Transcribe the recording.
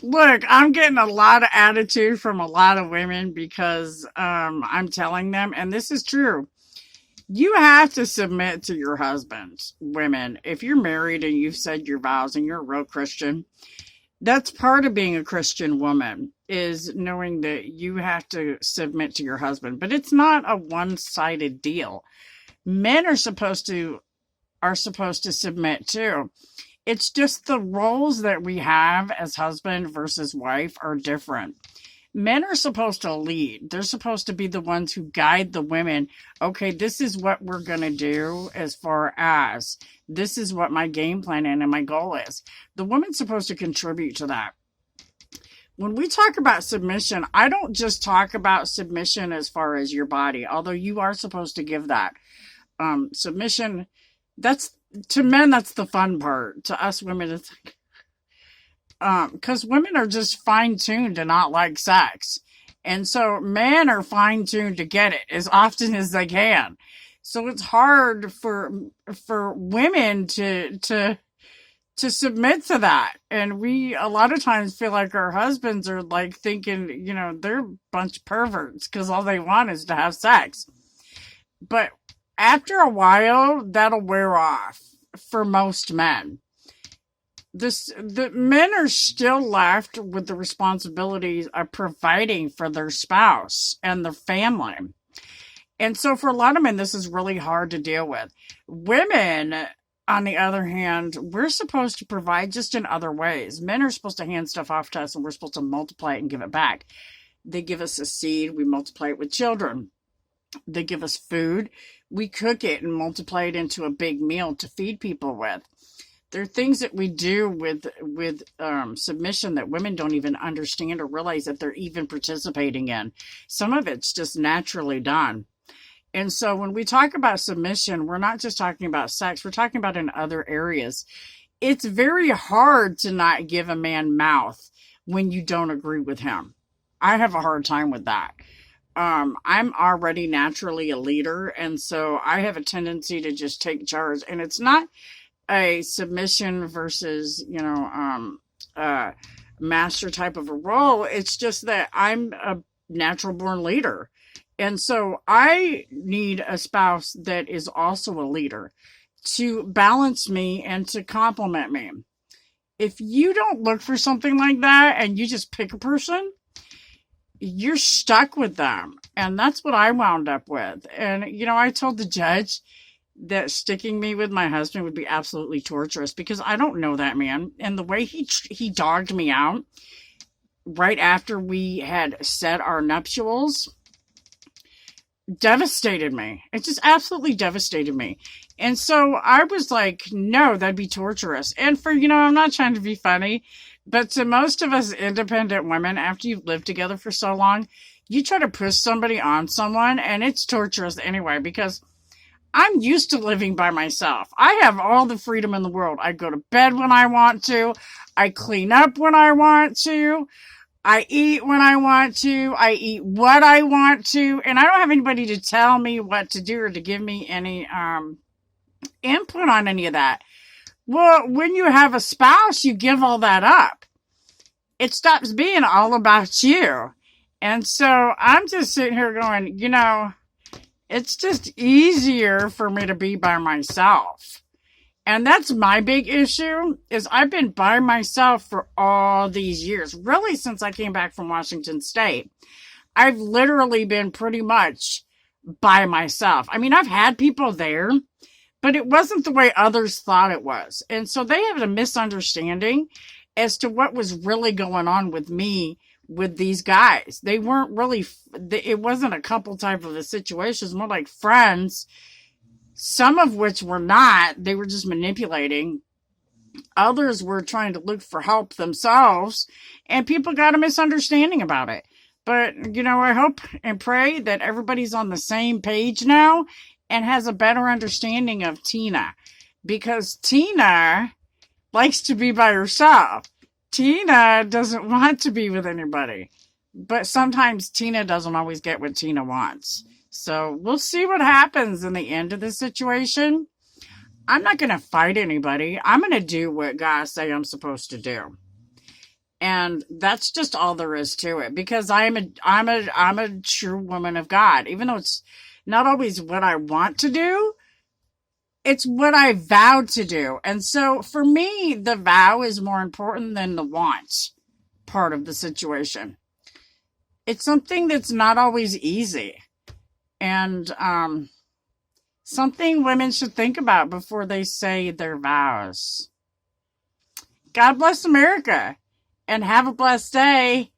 Look, I'm getting a lot of attitude from a lot of women because I'm telling them, and this is true. You have to submit to your husband, women. If you're married and you've said your vows and you're a real Christian, that's part of being a Christian woman is knowing that you have to submit to your husband. But it's not a one-sided deal. Men are supposed to submit too. It's just the roles that we have as husband versus wife are different. Men are supposed to lead. They're supposed to be the ones who guide the women. Okay, this is what we're going to do as far as this is what my game plan and my goal is. The woman's supposed to contribute to that. When we talk about submission, I don't just talk about submission as far as your body, although you are supposed to give that. Submission, that's to men, that's the fun part. To us women, it's because women are just fine tuned to not like sex. And so men are fine tuned to get it as often as they can. So it's hard for women to submit to that. And we a lot of times feel like our husbands are like thinking, they're a bunch of perverts because all they want is to have sex. But after a while, that'll wear off for most men. The men are still left with the responsibilities of providing for their spouse and their family. And so for a lot of men, this is really hard to deal with. Women, on the other hand, we're supposed to provide just in other ways. Men are supposed to hand stuff off to us and we're supposed to multiply it and give it back. They give us a seed, we multiply it with children. They give us food, we cook it and multiply it into a big meal to feed people with. There are things that we do with submission that women don't even understand or realize that they're even participating in. Some of it's just naturally done. And so when we talk about submission, we're not just talking about sex, we're talking about in other areas. It's very hard to not give a man mouth when you don't agree with him. I have a hard time with that. I'm already naturally a leader, and so I have a tendency to just take charge. And it's not a submission versus, master type of a role. It's just that I'm a natural born leader. And so I need a spouse that is also a leader to balance me and to complement me. If you don't look for something like that and you just pick a person, you're stuck with them. And that's what I wound up with. And, I told the judge that sticking me with my husband would be absolutely torturous because I don't know that man. And the way he dogged me out right after we had said our nuptials devastated me. It just absolutely devastated me. And so I was like, no, that'd be torturous. And I'm not trying to be funny, but to most of us independent women, after you've lived together for so long, you try to push somebody on someone and it's torturous anyway because I'm used to living by myself. I have all the freedom in the world. I go to bed when I want to. I clean up when I want to. I eat when I want to. I eat what I want to. And I don't have anybody to tell me what to do or to give me any input on any of that. Well, when you have a spouse, you give all that up. It stops being all about you. And so I'm just sitting here going, it's just easier for me to be by myself. And that's my big issue is I've been by myself for all these years, really since I came back from Washington State. I've literally been pretty much by myself. I mean, I've had people there, but it wasn't the way others thought it was. And so they have a misunderstanding as to what was really going on with me with these guys. They weren't really, it wasn't a couple type of a situation. It was more like friends, some of which were not. They were just manipulating. Others were trying to look for help themselves, and people got a misunderstanding about it. But, I hope and pray that everybody's on the same page now and has a better understanding of Tina, because Tina likes to be by herself. Tina doesn't want to be with anybody, but sometimes Tina doesn't always get what Tina wants. So we'll see what happens in the end of the situation. I'm not going to fight anybody. I'm going to do what God say I'm supposed to do. And that's just all there is to it, because I'm a true woman of God. Even though it's not always what I want to do, it's what I vowed to do. And so for me, the vow is more important than the want part of the situation. It's something that's not always easy. And something women should think about before they say their vows. God bless America, and have a blessed day.